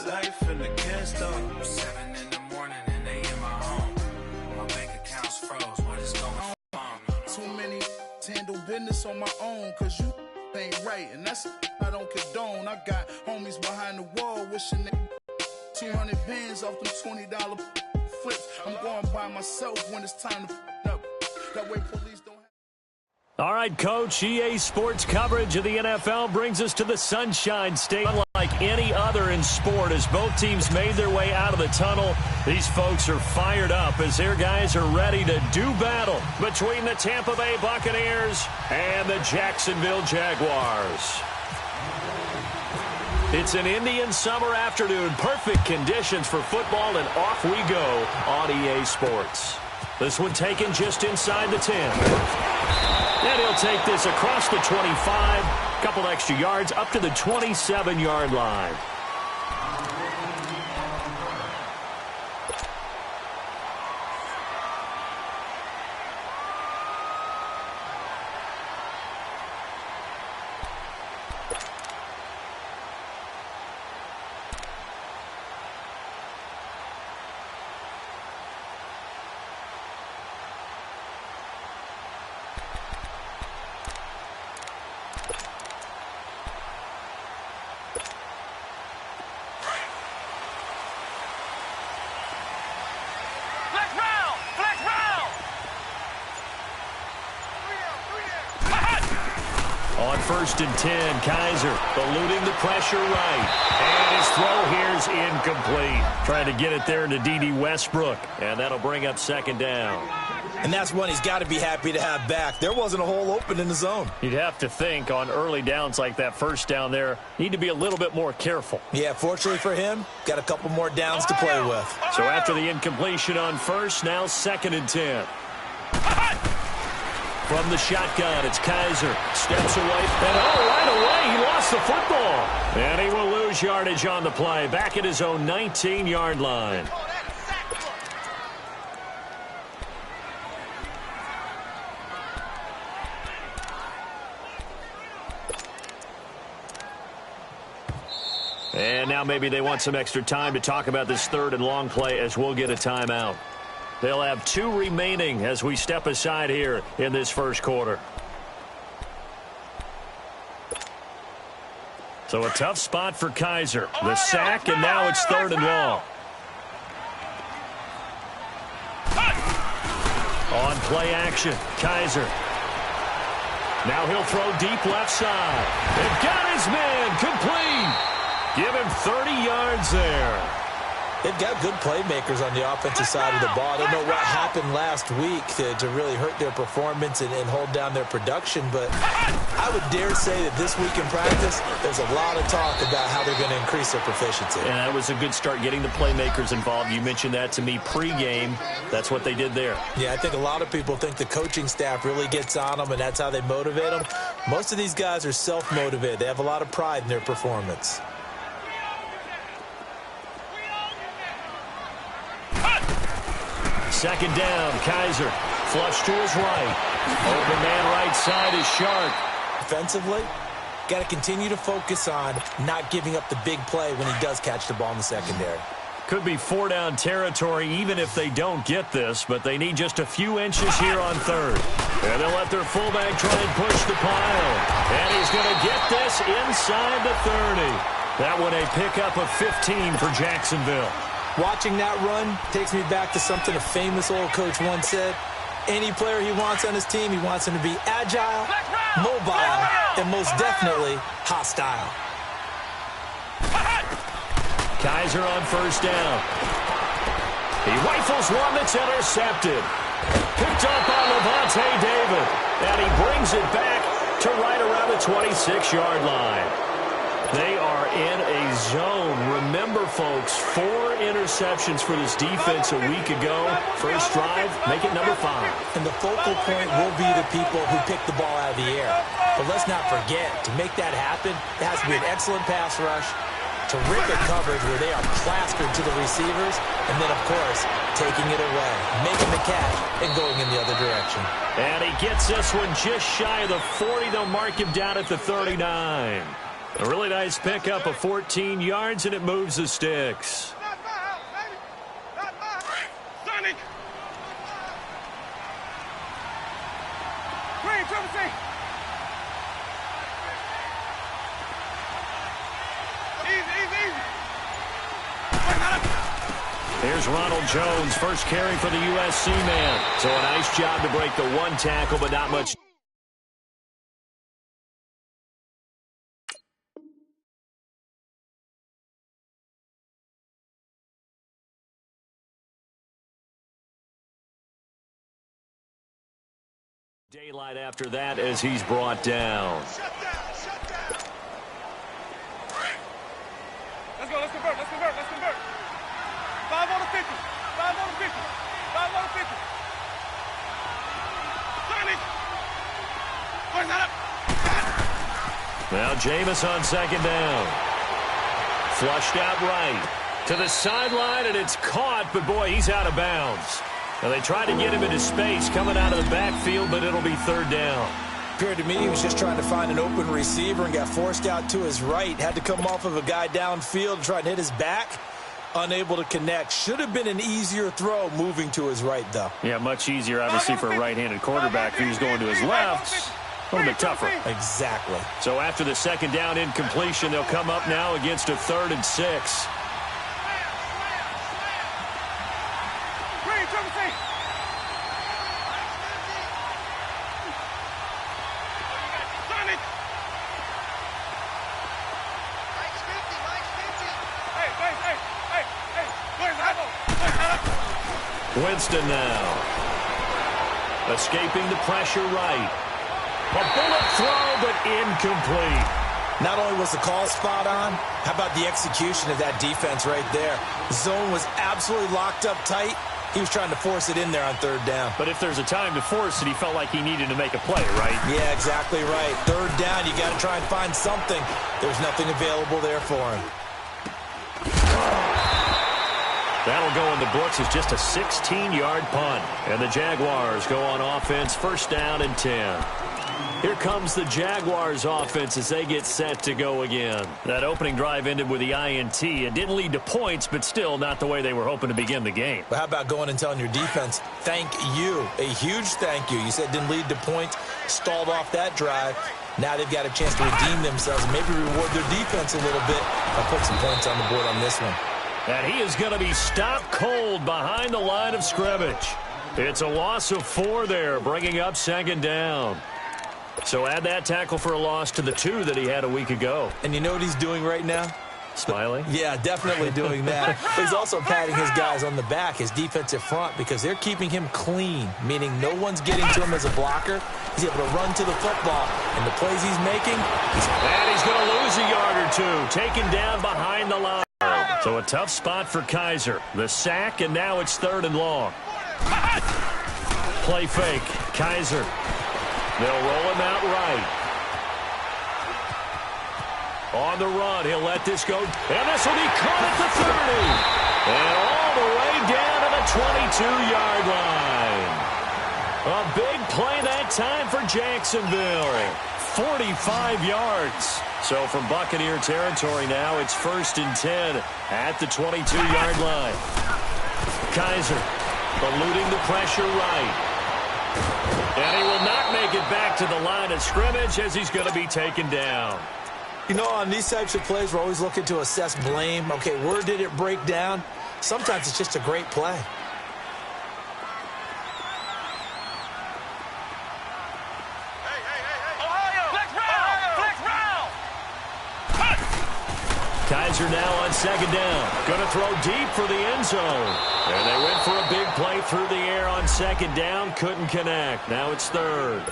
life in the gas though. 7 in the morning and they in my home. My bank account's froze. What is going on? Too many to handle business on my own, cause you ain't right, and that's I don't condone. I got homies behind the wall wishing they 200 bands off them $20 flips. I'm going by myself when it's time to up. That way police don't. All right, Coach, EA Sports coverage of the NFL brings us to the Sunshine State. Unlike any other in sport, as both teams made their way out of the tunnel, these folks are fired up as their guys are ready to do battle between the Tampa Bay Buccaneers and the Jacksonville Jaguars. It's an Indian summer afternoon, perfect conditions for football, and off we go on EA Sports. This one taken just inside the 10. And he'll take this across the 25, a couple extra yards up to the 27-yard line. On 1st and 10, Kaiser eluding the pressure right. And his throw here's incomplete. Trying to get it there to D.D. Westbrook. And that'll bring up 2nd down. And that's one he's got to be happy to have back. There wasn't a hole open in the zone. You'd have to think on early downs like that 1st down there, need to be a little bit more careful. Yeah, fortunately for him, got a couple more downs to play with. So after the incompletion on 1st, now 2nd and 10. From the shotgun, it's Kaiser. Steps away. And right away, he lost the football. And he will lose yardage on the play. Back at his own 19-yard line. And now maybe they want some extra time to talk about this 3rd and long play as we'll get a timeout. They'll have 2 remaining as we step aside here in this 1st quarter. So a tough spot for Kaiser. The sack, and now it's 3rd and long. On play action, Kaiser. Now he'll throw deep left side. They've got his man complete. Give him 30 yards there. They've got good playmakers on the offensive side of the ball. I don't know what happened last week to really hurt their performance and hold down their production, but I would dare say that this week in practice, there's a lot of talk about how they're going to increase their proficiency. And that was a good start, getting the playmakers involved. You mentioned that to me pregame. That's what they did there. Yeah, I think a lot of people think the coaching staff really gets on them, and that's how they motivate them. Most of these guys are self-motivated. They have a lot of pride in their performance. Second down, Kaiser. Flush to his right. Open man right side is Shark. Defensively, got to continue to focus on not giving up the big play when he does catch the ball in the secondary. Could be 4-down territory even if they don't get this, but they need just a few inches here on 3rd. And they'll let their fullback try and push the pile. And he's going to get this inside the 30. That one a pickup of 15 for Jacksonville. Watching that run takes me back to something a famous old coach once said. Any player he wants on his team, he wants him to be agile, mobile, and most definitely hostile. Kaiser on 1st down. He rifles one that's intercepted. Picked up by Levante David. And he brings it back to right around the 26-yard line. They are in a zone. Remember, folks, 4 interceptions for this defense a week ago. First drive, make it number 5. And the focal point will be the people who pick the ball out of the air. But let's not forget, to make that happen, it has to be an excellent pass rush, terrific coverage where they are plastered to the receivers, and then, of course, taking it away, making the catch, and going in the other direction. And he gets this one just shy of the 40. They'll mark him down at the 39. A really nice pickup of 14 yards, and it moves the sticks. Here's Ronald Jones, first carry for the USC man. So a nice job to break the one tackle, but not much. Daylight after that as he's brought down. Shut down. Let's convert. 5 on the 50. 5 on the 50. 5 on the 50. Now Jameis on second down. Flushed out right to the sideline, and it's caught, but boy, he's out of bounds. Now they tried to get him into space coming out of the backfield, but it'll be third down. Appeared to me he was just trying to find an open receiver and got forced out to his right. Had to come off of a guy downfield and try and hit his back. Unable to connect. Should have been an easier throw moving to his right, though. Yeah, much easier, obviously, for a right-handed quarterback. If he was going to his left, a little bit tougher. Exactly. So after the second down incompletion, they'll come up now against a 3rd and 6. Winston now. Escaping the pressure right. A bullet throw, but incomplete. Not only was the call spot on, how about the execution of that defense right there? Zone was absolutely locked up tight. He was trying to force it in there on 3rd down. But if there's a time to force it, he felt like he needed to make a play, right? Yeah, exactly right. 3rd down, you got to try and find something. There's nothing available there for him. That'll go in the books as just a 16-yard punt. And the Jaguars go on offense, 1st down and 10. Here comes the Jaguars offense as they get set to go again. That opening drive ended with the INT. It didn't lead to points, but still not the way they were hoping to begin the game. But how about going and telling your defense, thank you, a huge thank you. You said it didn't lead to points, stalled off that drive. Now they've got a chance to redeem themselves and maybe reward their defense a little bit by putting some points on the board on this one. And he is going to be stopped cold behind the line of scrimmage. It's a loss of 4 there, bringing up 2nd down. So add that tackle for a loss to the 2 that he had a week ago. And you know what he's doing right now? Smiling? Yeah, definitely doing that. But he's also patting his guys on the back, his defensive front, because they're keeping him clean, meaning no one's getting to him as a blocker. He's able to run to the football, and the plays he's making, and he's going to lose a yard or 2, taken down behind the line. So a tough spot for Kaiser. The sack, and now it's 3rd and long. Play fake. Kaiser. They'll roll him out right. On the run, he'll let this go. And this will be caught at the 30. And all the way down to the 22-yard line. A big play that time for Jacksonville. 45 yards. So from Buccaneer territory now, it's 1st and 10 at the 22-yard line. Kaiser eluding the pressure right. And he will not make it back to the line of scrimmage as he's going to be taken down. You know, on these types of plays, we're always looking to assess blame. Okay, where did it break down? Sometimes it's just a great play. Kaiser now on 2nd down. Going to throw deep for the end zone. And they went for a big play through the air on 2nd down. Couldn't connect. Now it's 3rd.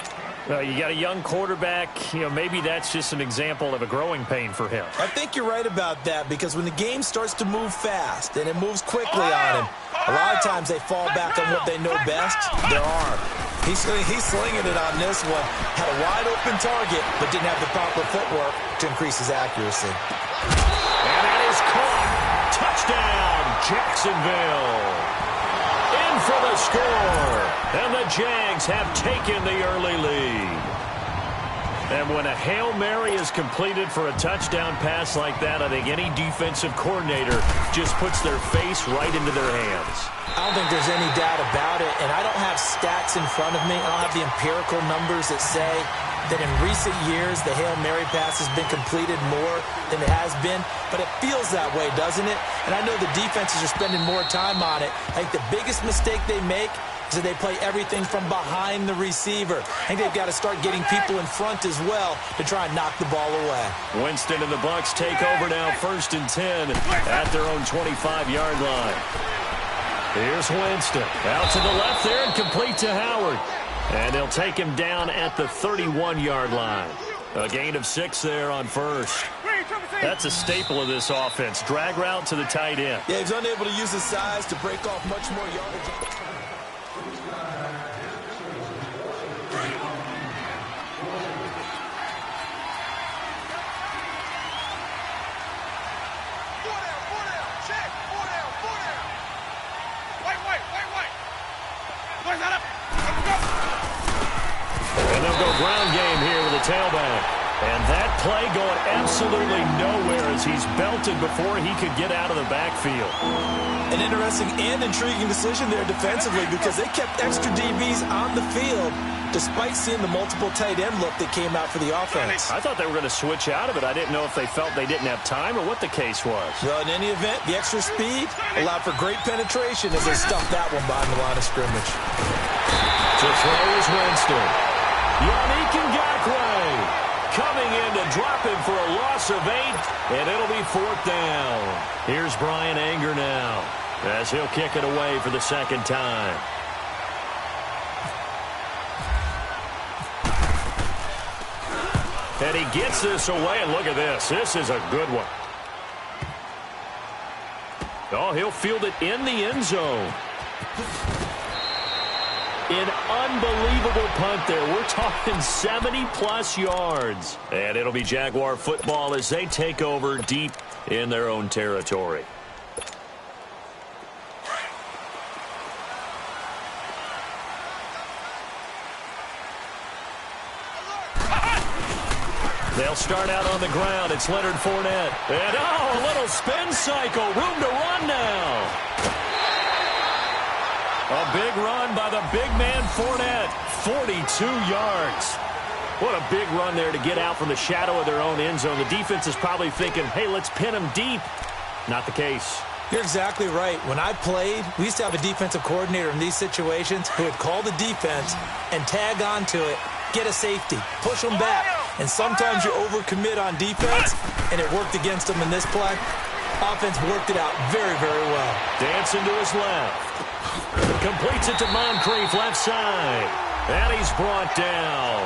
Well, you got a young quarterback. You know, maybe that's just an example of a growing pain for him. I think you're right about that, because when the game starts to move fast and it moves quickly on him, a lot of times they fall back on what they know best, their arm. He's slinging it on this one. Had a wide open target, but didn't have the proper footwork to increase his accuracy. And that is caught. Touchdown, Jacksonville. In for the score. And the Jags have taken the early lead. And when a Hail Mary is completed for a touchdown pass like that, I think any defensive coordinator just puts their face right into their hands. I don't think there's any doubt about it, and I don't have stats in front of me. I don't have the empirical numbers that say that in recent years the Hail Mary pass has been completed more than it has been, but it feels that way, doesn't it? And I know the defenses are spending more time on it. I think the biggest mistake they make is that they play everything from behind the receiver. I think they've got to start getting people in front as well to try and knock the ball away. Winston and the Bucs take over now, 1st and 10 at their own 25-yard line. Here's Winston. Out to the left there and complete to Howard. And they'll take him down at the 31-yard line. A gain of 6 there on first. That's a staple of this offense. Drag route to the tight end. Yeah, he's unable to use his size to break off much more yardage. And they'll go ground game here with a tailback. And that play going absolutely nowhere as he's belted before he could get out of the backfield. An interesting and intriguing decision there defensively because they kept extra DBs on the field despite seeing the multiple tight end look that came out for the offense. I thought they were going to switch out of it. I didn't know if they felt they didn't have time or what the case was. Well, in any event, the extra speed allowed for great penetration as they stuffed that one behind the line of scrimmage. To throw is Winston. Yannick Ngakoue coming in to drop him for a loss of 8, and it'll be 4th down. Here's Brian Anger now as he'll kick it away for the 2nd time. And he gets this away, and look at this. This is a good one. Oh, he'll field it in the end zone. An unbelievable punt there. We're talking 70-plus yards. And it'll be Jaguar football as they take over deep in their own territory. They'll start out on the ground. It's Leonard Fournette. And, oh, a little spin cycle. Room to run now. A big run by the big man Fournette. 42 yards. What a big run there to get out from the shadow of their own end zone. The defense is probably thinking, hey, let's pin him deep. Not the case. You're exactly right. When I played, we used to have a defensive coordinator in these situations who would call the defense and tag onto it, get a safety, push them back. And sometimes you overcommit on defense, and it worked against them in this play. Offense worked it out very, very well. Dancing to his left. Completes it to Moncrief, left side. And he's brought down.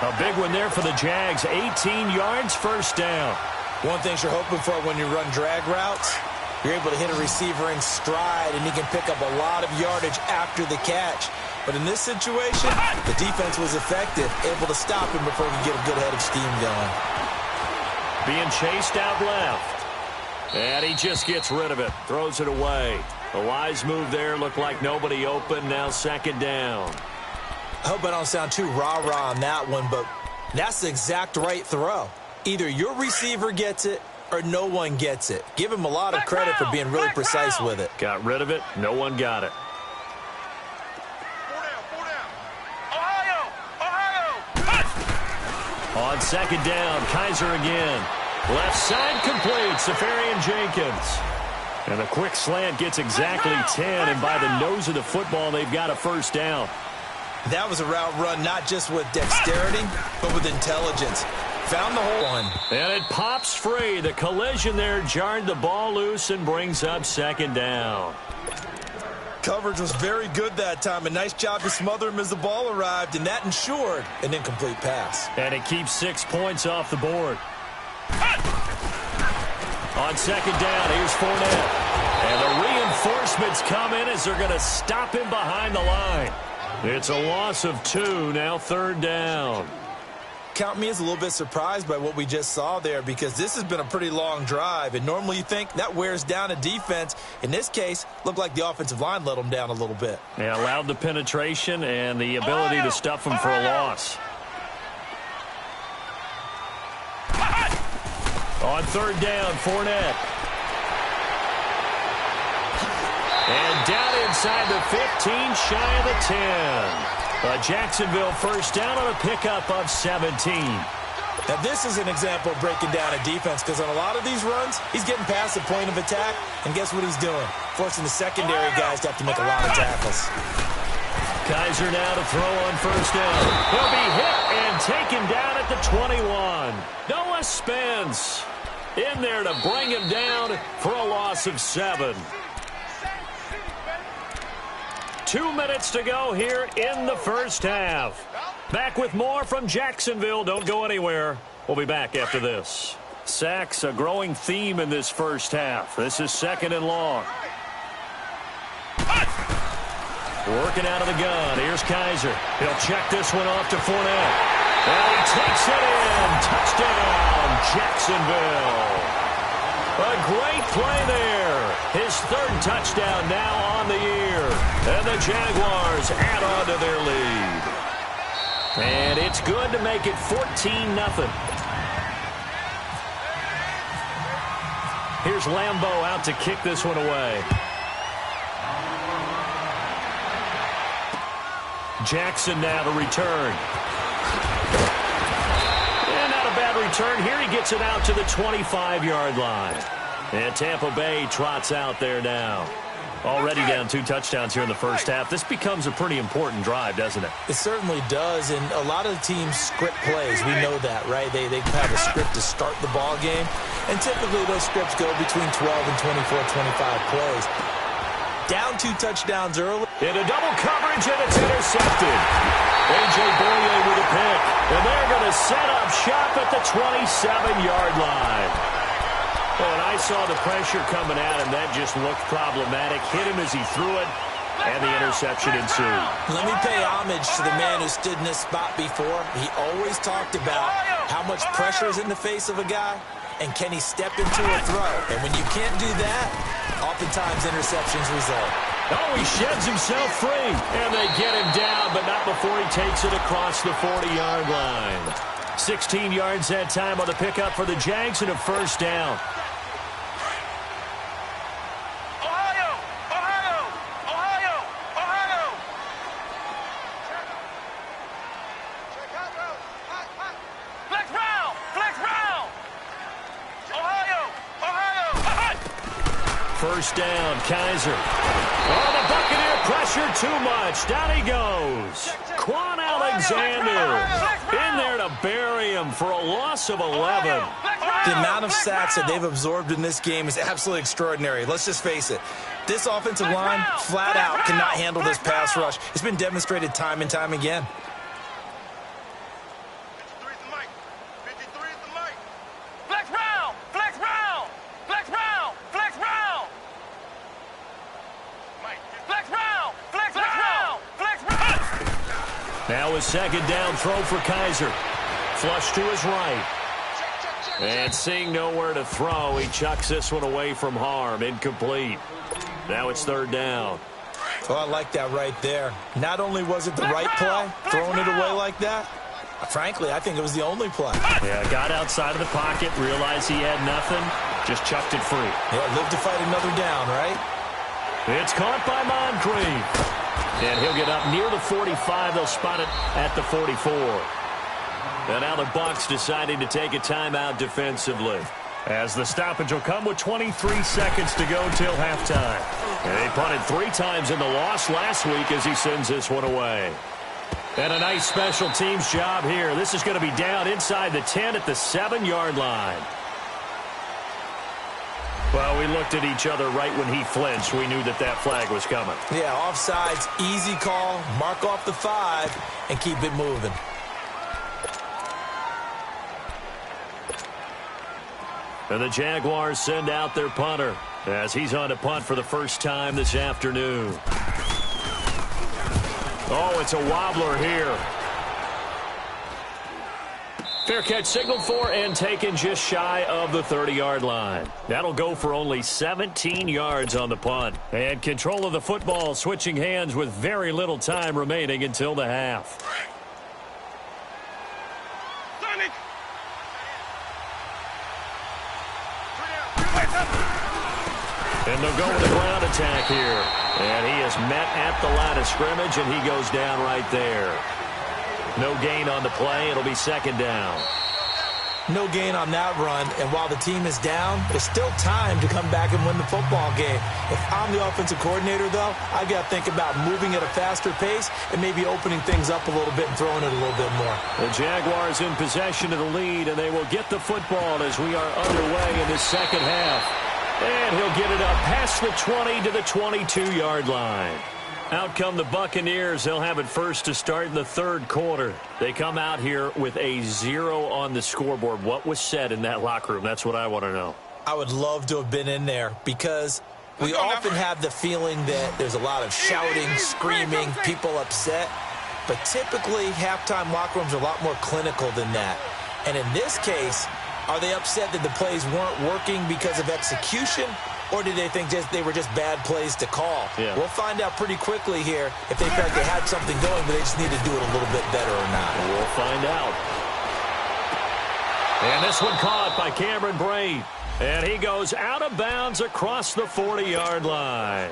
A big one there for the Jags. 18 yards, 1st down. One thing you're hoping for when you run drag routes, you're able to hit a receiver in stride, and he can pick up a lot of yardage after the catch. But in this situation, the defense was effective, able to stop him before he could get a good head of steam going. Being chased out left. And he just gets rid of it. Throws it away. A wise move there. Looked like nobody open. Now 2nd down. I hope I don't sound too rah-rah on that one, but that's the exact right throw. Either your receiver gets it or no one gets it. Give him a lot of credit for being really precise with it. Got rid of it. No one got it. On 2nd down, Kaiser again. Left side complete, Safarian-Jenkins. And a quick slant gets exactly 10, and by the nose of the football, they've got a 1st down. That was a route run not just with dexterity, but with intelligence. Found the hole one. And it pops free. The collision there jarred the ball loose and brings up 2nd down. Coverage was very good that time. A nice job to smother him as the ball arrived, and that ensured an incomplete pass. And it keeps 6 points off the board. On 2nd down, here's Fournette. And the reinforcements come in as they're going to stop him behind the line. It's a loss of 2, now 3rd down. Count me as a little bit surprised by what we just saw there because this has been a pretty long drive, and normally you think that wears down a defense. In this case, looked like the offensive line let them down a little bit. Yeah, allowed the penetration and the ability to stuff them for a loss. On third down, Fournette. And down inside the 15, shy of the 10. A Jacksonville first down on a pickup of 17. Now, this is an example of breaking down a defense, because on a lot of these runs, he's getting past the point of attack, and guess what he's doing? Forcing the secondary guys to have to make a lot of tackles. Kaiser now to throw on first down. He'll be hit and taken down at the 21. Noah Spence in there to bring him down for a loss of 7. 2 minutes to go here in the first half. Back with more from Jacksonville. Don't go anywhere. We'll be back after this. Sacks, a growing theme in this first half. This is second and long. Working out of the gun. Here's Kaiser. He'll check this one off to Fournette. And he takes it in. Touchdown, Jacksonville. A great play there. His third touchdown now on the year. And the Jaguars add on to their lead. And it's good to make it 14-0. Here's Lambeau out to kick this one away. Jackson now to return. And not a bad return here. He gets it out to the 25-yard line. And Tampa Bay trots out there now. Already down 2 touchdowns here in the first half. This becomes a pretty important drive, doesn't it? It certainly does, and a lot of the teams script plays. We know that, right? They have a script to start the ball game, and typically those scripts go between 12 and 24, 25 plays. Down 2 touchdowns early. Into double coverage, and it's intercepted. A.J. Boye with a pick, and they're going to set up shop at the 27-yard line. Well, and I saw the pressure coming at him. That just looked problematic. Hit him as he threw it, and the interception ensued. Let me pay homage to the man who stood in this spot before. He always talked about how much pressure is in the face of a guy, and can he step into a throw. And when you can't do that, oftentimes interceptions result. Oh, he sheds himself free, and they get him down, but not before he takes it across the 40-yard line. 16 yards that time on the pickup for the Jags and a first down. First down, Kaiser. Oh, the Buccaneer pressure too much. Down he goes. Quan Alexander in there to bury him for a loss of 11. The amount of sacks that they've absorbed in this game is absolutely extraordinary. Let's just face it. This offensive line, flat out, cannot handle this pass rush. It's been demonstrated time and time again. Now a second down throw for Kaiser. Flush to his right. And seeing nowhere to throw, he chucks this one away from harm. Incomplete. Now it's third down. Oh, I like that right there. Not only was it the right play, throwing it away like that, frankly, I think it was the only play. Yeah, got outside of the pocket, realized he had nothing, just chucked it free. Yeah, live to fight another down, right? It's caught by Moncrief. And he'll get up near the 45. They'll spot it at the 44. And now the Bucs deciding to take a timeout defensively, as the stoppage will come with 23 seconds to go till halftime. And they punted 3 times in the loss last week as he sends this one away. And a nice special teams job here. This is going to be down inside the 10 at the 7-yard line. Well, we looked at each other right when he flinched. We knew that that flag was coming. Yeah, offsides, easy call, mark off the 5, and keep it moving. And the Jaguars send out their punter as he's on to punt for the first time this afternoon. Oh, it's a wobbler here. Fair catch signaled for and taken just shy of the 30-yard line. That'll go for only 17 yards on the punt. And control of the football switching hands with very little time remaining until the half. And they'll go with a ground attack here. And he is met at the line of scrimmage, and he goes down right there. No gain on the play. It'll be second down. No gain on that run, and while the team is down, there's still time to come back and win the football game. If I'm the offensive coordinator, though, I've got to think about moving at a faster pace and maybe opening things up a little bit and throwing it a little bit more. The Jaguars in possession of the lead, and they will get the football as we are underway in the second half. And he'll get it up past the 20 to the 22-yard line. Out come the Buccaneers. They'll have it first to start in the third quarter. They come out here with a 0 on the scoreboard. What was said in that locker room? That's what I want to know. I would love to have been in there because we often have the feeling that there's a lot of shouting, screaming, people upset. But typically, halftime locker rooms are a lot more clinical than that. And in this case, are they upset that the plays weren't working because of execution? Or did they think they were just bad plays to call? Yeah. We'll find out pretty quickly here if they felt they had something going, but they just need to do it a little bit better or not. We'll find out. And this one caught by Cameron Brate. And he goes out of bounds across the 40-yard line.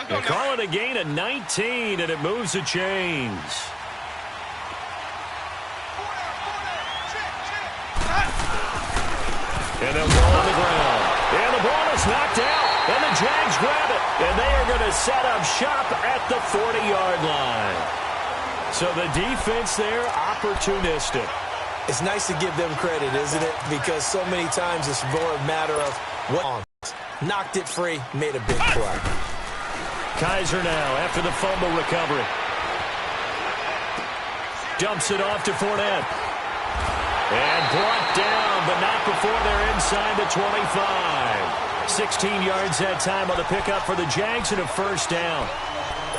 They call it a gain of 19, and it moves the chains. And they'll go on the ground. And the ball is knocked out. And the Jags grab it. And they are going to set up shop at the 40-yard line. So the defense there, opportunistic. It's nice to give them credit, isn't it? Because so many times it's more a matter of what knocked it free, made a big play. Kaiser now after the fumble recovery. Dumps it off to Fournette. And brought down, but not before they're inside the 25. 16 yards that time on the pickup for the Jags and a first down.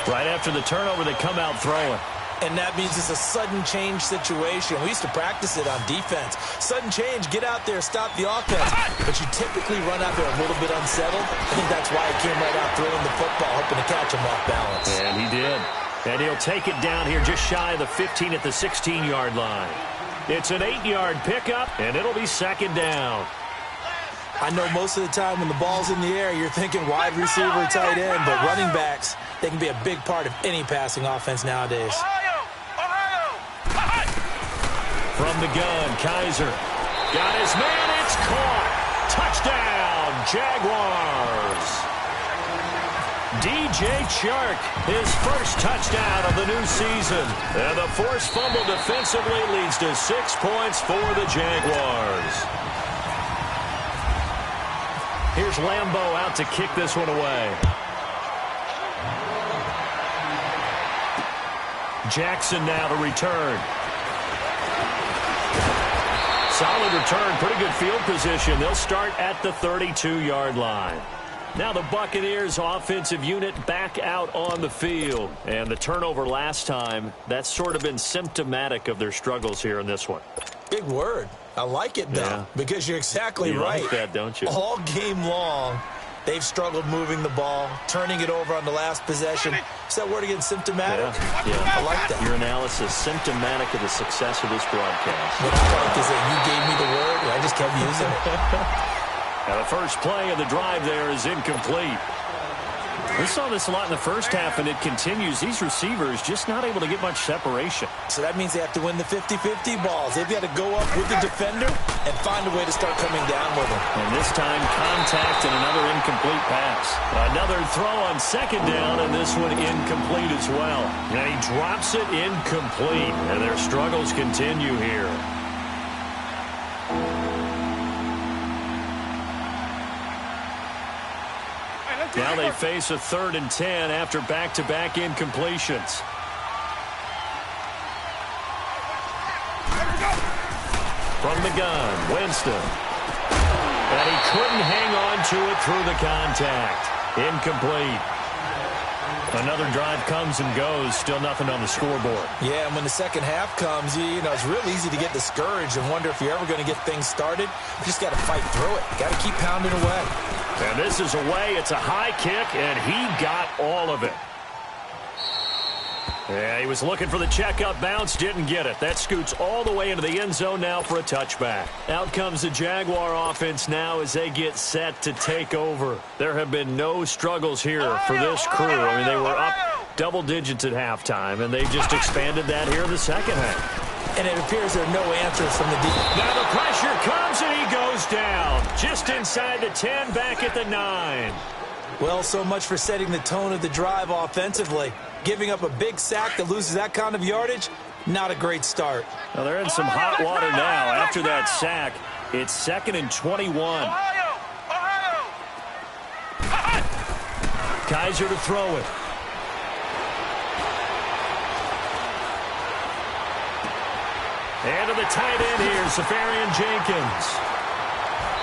Right after the turnover, they come out throwing. And that means it's a sudden change situation. We used to practice it on defense. Sudden change, get out there, stop the offense. But you typically run out there a little bit unsettled. I think that's why he came right out throwing the football, hoping to catch him off balance. And he did. And he'll take it down here just shy of the 15 at the 16-yard line. It's an 8-yard pickup, and it'll be second down. I know most of the time when the ball's in the air, you're thinking wide receiver, tight end, but running backs, they can be a big part of any passing offense nowadays. From the gun, Kaiser got his man. It's caught. Touchdown, Jaguars. DJ Chark, his first touchdown of the new season. And the forced fumble defensively leads to 6 points for the Jaguars. Here's Lambeau out to kick this one away. Jackson now to return. Solid return, pretty good field position. They'll start at the 32-yard line. Now the Buccaneers offensive unit back out on the field. And the turnover last time, that's sort of been symptomatic of their struggles here in this one. Big word. I like it, though, because you're exactly right. You like that, don't you? All game long, they've struggled moving the ball, turning it over on the last possession. Is that word again, symptomatic? Yeah. I like that. Your analysis, symptomatic of the success of this broadcast. What I like is that you gave me the word, and I just kept using it. Now the first play of the drive there is incomplete. We saw this a lot in the first half, and it continues. These receivers just not able to get much separation. So that means they have to win the 50-50 balls. They've got to go up with the defender and find a way to start coming down with them. And this time, contact and another incomplete pass. Another throw on second down, and this one incomplete as well. And he drops it incomplete, and their struggles continue here. Now they face a 3rd and 10 after back-to-back incompletions. From the gun, Winston. And he couldn't hang on to it through the contact. Incomplete. Another drive comes and goes. Still nothing on the scoreboard. Yeah, and when the second half comes, you know, it's real easy to get discouraged and wonder if you're ever going to get things started. You just got to fight through it. Got to keep pounding away. And this is away. It's a high kick, and he got all of it. Yeah, he was looking for the checkup bounce, didn't get it. That scoots all the way into the end zone now for a touchback. Out comes the Jaguar offense now as they get set to take over. There have been no struggles here for this crew. I mean, they were up double digits at halftime, and they just expanded that here in the second half. And it appears there are no answers from the defense. Now the pressure comes, and he goes down. Just inside the 10, back at the 9. Well, so much for setting the tone of the drive offensively. Giving up a big sack that loses that kind of yardage, not a great start. Well, they're in some hot water now. After that sack, it's 2nd and 21. Kaiser to throw it. And to the tight end here, Safarian Jenkins.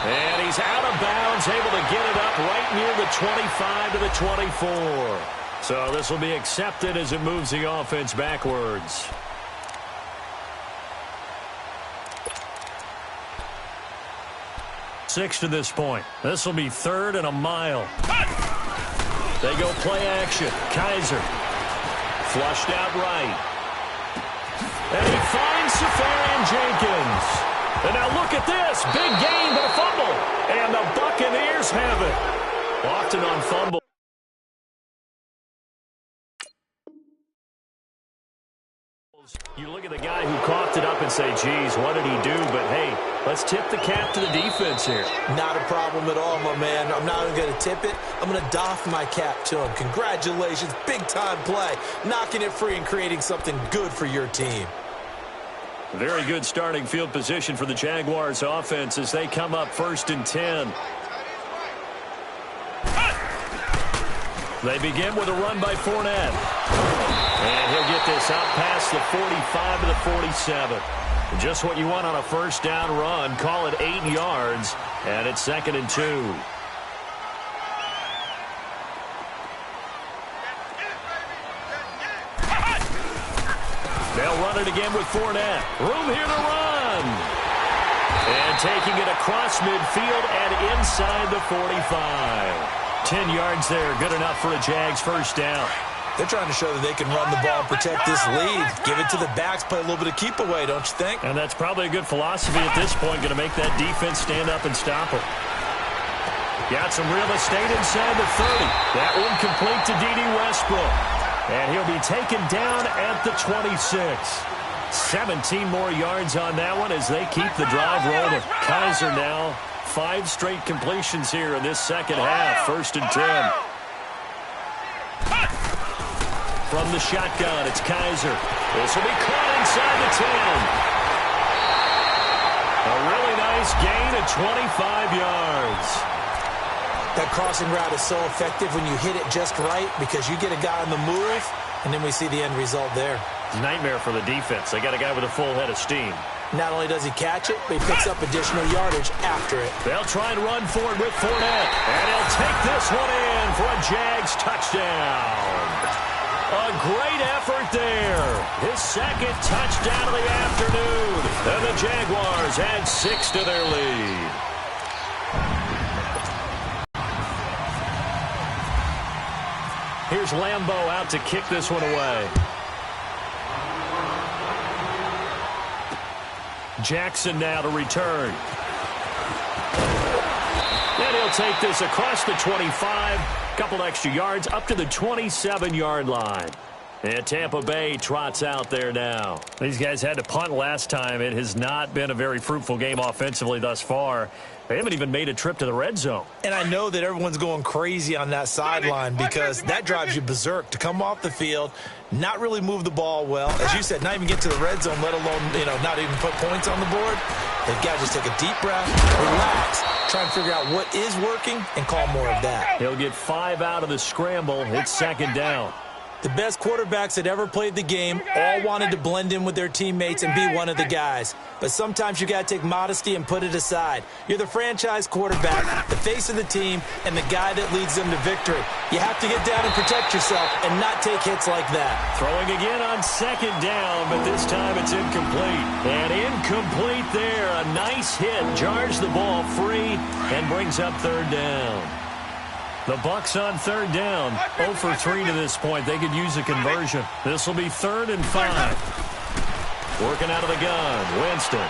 And he's out of bounds, able to get it up right near the 25 to the 24. So this will be accepted as it moves the offense backwards. Six to this point. This will be 3rd and a mile. They go play action. Kaiser. Flushed out right. And he finds Safarian Jenkins. And now look at this. Big gain, but a fumble. And the Buccaneers have it. Often on fumble. You look at the guy who coughed it up and say, geez, what did he do? But, hey, let's tip the cap to the defense here. Not a problem at all, my man. I'm not even going to tip it. I'm going to doff my cap to him. Congratulations. Big-time play. Knocking it free and creating something good for your team. Very good starting field position for the Jaguars offense as they come up 1st and 10. They begin with a run by Fournette. And he'll get this out past the 45 to the 47. Just what you want on a first down run. Call it 8 yards. And it's 2nd and 2. They'll run it again with Fournette. Room here to run. And taking it across midfield and inside the 45. 10 yards there. Good enough for a Jags first down. They're trying to show that they can run the ball and protect this lead. Give it to the backs, play a little bit of keep away, don't you think? And that's probably a good philosophy at this point, going to make that defense stand up and stop them. Got some real estate inside the 30. That one complete to D.D. Westbrook. And he'll be taken down at the 26. 17 more yards on that one as they keep the drive rolling. Kaiser now 5 straight completions here in this second half. 1st and 10. From the shotgun, it's Kaiser. This will be caught inside the 10. A really nice gain of 25 yards. That crossing route is so effective when you hit it just right because you get a guy on the move, and then we see the end result there. Nightmare for the defense. They got a guy with a full head of steam. Not only does he catch it, but he picks up additional yardage after it. They'll try and run for it with Fournette. And he'll take this one in for a Jags touchdown. A great effort there. His 2nd touchdown of the afternoon. And the Jaguars add 6 to their lead. Here's Lambeau out to kick this one away. Jackson now to return. And he'll take this across the 25. Couple extra yards up to the 27-yard line. And Tampa Bay trots out there now. These guys had to punt last time. It has not been a very fruitful game offensively thus far. They haven't even made a trip to the red zone. And I know that everyone's going crazy on that sideline because that drives you berserk to come off the field, not really move the ball well. As you said, not even get to the red zone, let alone, not even put points on the board. They've got to just take a deep breath, relax, try and figure out what is working and call more of that. He'll get 5 out of the scramble. It's 2nd down. The best quarterbacks that ever played the game all wanted to blend in with their teammates and be one of the guys. But sometimes you got to take modesty and put it aside. You're the franchise quarterback, the face of the team, and the guy that leads them to victory. You have to get down and protect yourself and not take hits like that. Throwing again on 2nd down, but this time it's incomplete. And incomplete there. A nice hit. Jars the ball free and brings up 3rd down. The Bucs on third down. 0 for 3 to this point. They could use a conversion. This will be 3rd and 5. Working out of the gun. Winston.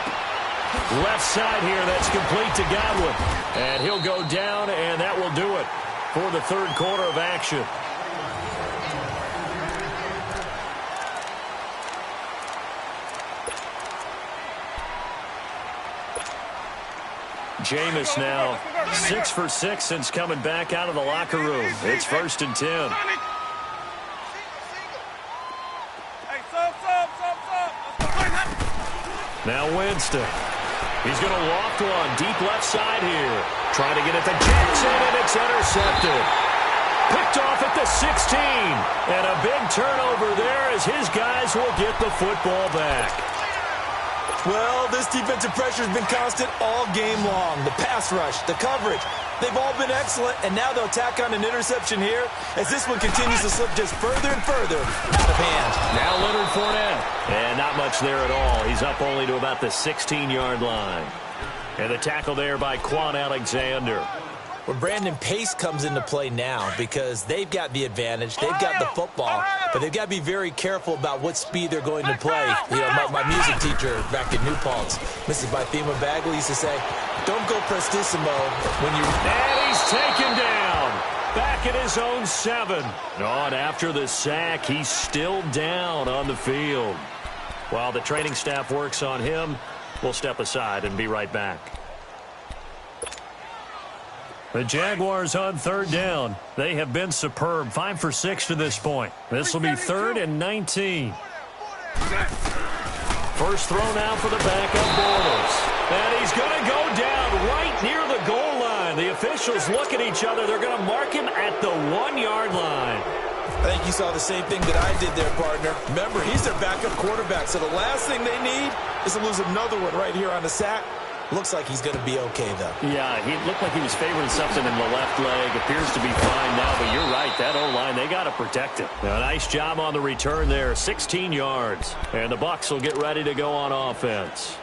Left side here. That's complete to Godwin. And he'll go down, and that will do it for the third quarter of action. Jameis now 6 for 6 since coming back out of the locker room. It's 1st and 10. Now Winston. He's going to loft one deep left side here. Trying to get it to Jackson, and it's intercepted. Picked off at the 16. And a big turnover there as his guys will get the football back. Well, this defensive pressure has been constant all game long. The pass rush, the coverage, they've all been excellent, and now they'll tack on an interception here as this one continues to slip just further and further out of hand. Now Leonard Fournette. And not much there at all. He's up only to about the 16-yard line. And the tackle there by Quan Alexander. Well, Brandon, pace comes into play now because they've got the advantage. They've got the football, but they've got to be very careful about what speed they're going to play. You know, my music teacher back in New Paltz, Mrs. Bythema Bagley, used to say, don't go prestissimo when you... And he's taken down. Back at his own 7. On after the sack, he's still down on the field. While the training staff works on him, we'll step aside and be right back. The Jaguars on third down. They have been superb. 5 for 6 to this point. This will be 3rd and 19. First throw now for the backup Bortles. And he's going to go down right near the goal line. The officials look at each other. They're going to mark him at the 1-yard line. I think you saw the same thing that I did there, partner. Remember, he's their backup quarterback, so the last thing they need is to lose another one right here on the sack. Looks like he's going to be okay, though. Yeah, he looked like he was favoring something in the left leg. Appears to be fine now, but you're right. That O-line, they got to protect him. A nice job on the return there. 16 yards. And the Bucs will get ready to go on offense.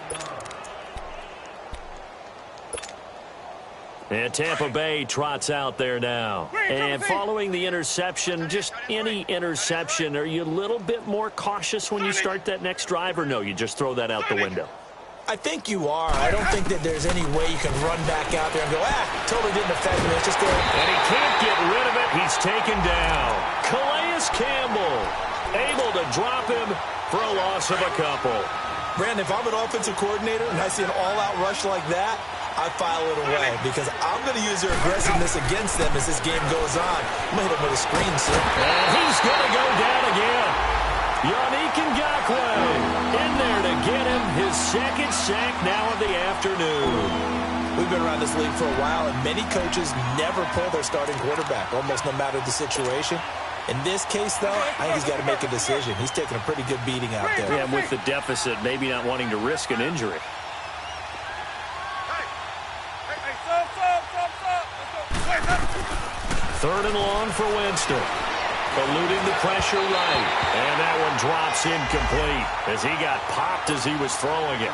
And Tampa Bay trots out there now. And following the interception, just any interception, are you a little bit more cautious when you start that next drive, or no, you just throw that out the window? I think you are. I don't think that there's any way you can run back out there and go, totally didn't affect me. Let's just go. And he can't get rid of it. He's taken down. Calais Campbell able to drop him for a loss of a couple. Brandon, if I'm an offensive coordinator and I see an all-out rush like that, I file it away because I'm going to use their aggressiveness against them as this game goes on. I'm going to hit him with a screen, sir. And he's going to go down again. Yannick Ngakoue in there to get him his second sack now of the afternoon. We've been around this league for a while, and many coaches never pull their starting quarterback, almost no matter the situation. In this case, though, I think he's got to make a decision. He's taking a pretty good beating out there. Yeah, with the deficit, maybe not wanting to risk an injury. Third and long for Winston. Eluding the pressure right. And that one drops incomplete as he got popped as he was throwing it.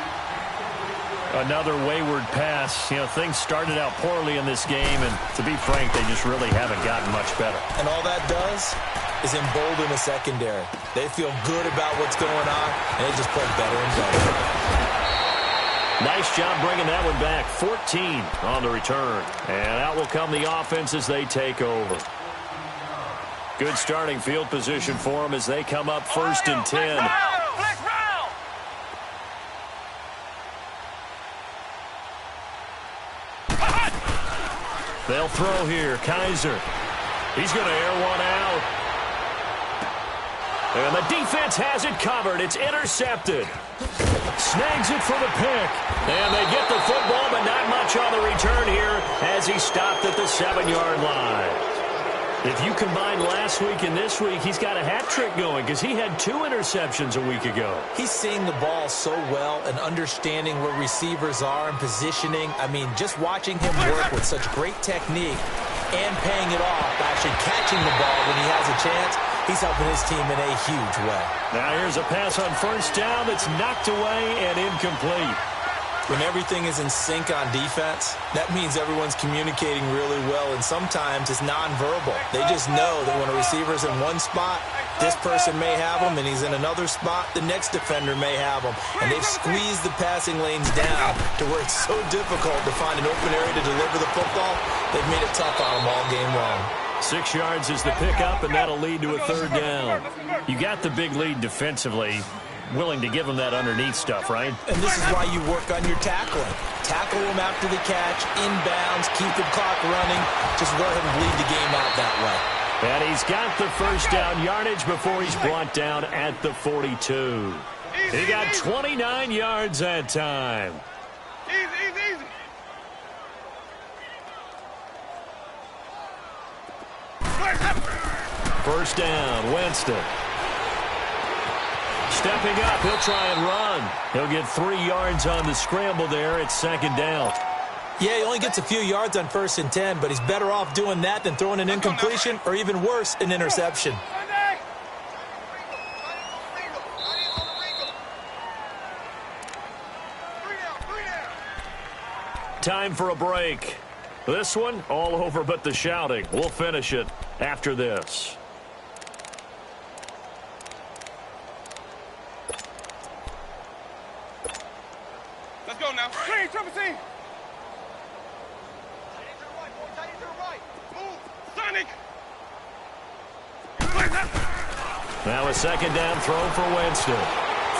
Another wayward pass. You know, things started out poorly in this game, and to be frank, they just really haven't gotten much better. And all that does is embolden the secondary. They feel good about what's going on, and they just play better and better. Nice job bringing that one back. 14 on the return. And out will come the offense as they take over. Good starting field position for them as they come up 1st and 10. They'll throw here. Kaiser. He's going to air one out. And the defense has it covered. It's intercepted. Snags it for the pick. And they get the football, but not much on the return here as he stopped at the 7-yard line. If you combine last week and this week, he's got a hat trick going because he had 2 interceptions a week ago. He's seeing the ball so well and understanding where receivers are and positioning. I mean, just watching him work with such great technique and paying it off, actually catching the ball when he has a chance, he's helping his team in a huge way. Now here's a pass on 1st down that's knocked away and incomplete. When everything is in sync on defense, that means everyone's communicating really well, and sometimes it's nonverbal. They just know that when a receiver's in one spot, this person may have him, and he's in another spot, the next defender may have him. And they've squeezed the passing lanes down to where it's so difficult to find an open area to deliver the football. They've made it tough on them all game long. 6 yards is the pickup, and that'll lead to a third down. You got the big lead defensively. Willing to give them that underneath stuff, right? And this is why you work on your tackling. Tackle them after the catch, inbounds, keep the clock running. Just go ahead and bleed the game out that way. And he's got the first down yardage before he's brought down at the 42. He got 29 yards that time. Easy. First down, Winston. Stepping up, he'll try and run. He'll get 3 yards on the scramble there. It's second down. Yeah, he only gets a few yards on 1st and 10, but he's better off doing that than throwing an incompletion or even worse, an interception. Time for a break. This one, all over but the shouting. We'll finish it after this. Let's go now. Clean, triple team. Move, Sonic. Now a second down throw for Winston.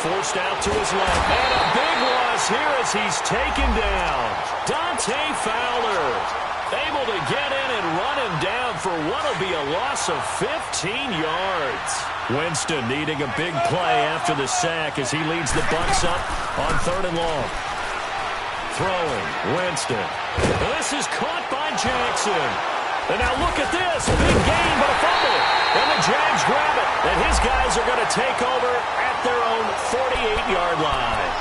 Forced out to his left. And a big loss here as he's taken down. Dante Fowler able to get in and run him down for what will be a loss of 15 yards. Winston needing a big play after the sack as he leads the Bucs up on 3rd and long. Throwing, Winston. This is caught by Jackson. And now look at this. Big gain, but a fumble. And the Jags grab it. And his guys are going to take over at their own 48-yard line.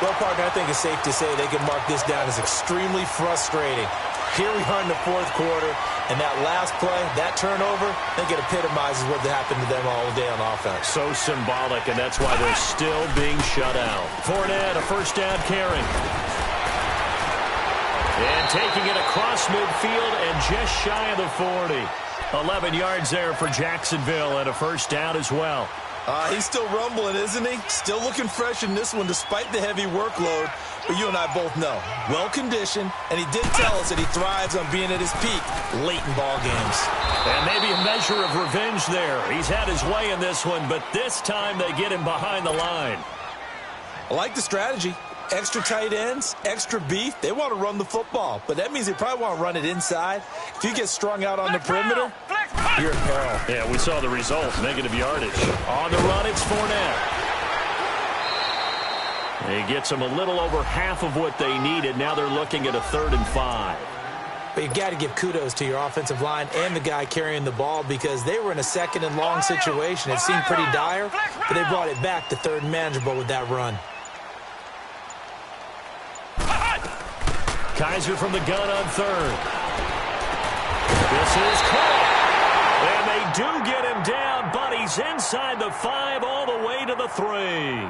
Well, partner, I think it's safe to say they can mark this down as extremely frustrating. Here we are in the 4th quarter, and that last play, that turnover, I think it epitomizes what happened to them all day on offense. So symbolic, and that's why they're still being shut out. Fournette, a first down carry. And taking it across midfield and just shy of the 40. 11 yards there for Jacksonville and a first down as well. He's still rumbling, isn't he? Still looking fresh in this one despite the heavy workload. But you and I both know, well-conditioned, and he did tell us that he thrives on being at his peak late in ball games. And maybe a measure of revenge there. He's had his way in this one, but this time they get him behind the line. I like the strategy. Extra tight ends, extra beef. They want to run the football, but that means they probably want to run it inside. If you get strung out on the perimeter, you're in peril. Yeah, we saw the result, negative yardage. On the run, it's Fournette. He gets them a little over half of what they needed. Now they're looking at a 3rd and 5. But you've got to give kudos to your offensive line and the guy carrying the ball because they were in a 2nd and long situation. It seemed pretty dire, but they brought it back to 3rd and manageable with that run. Kaiser from the gun on 3rd. This is caught. And they do get him down, but he's inside the 5 all the way to the 3.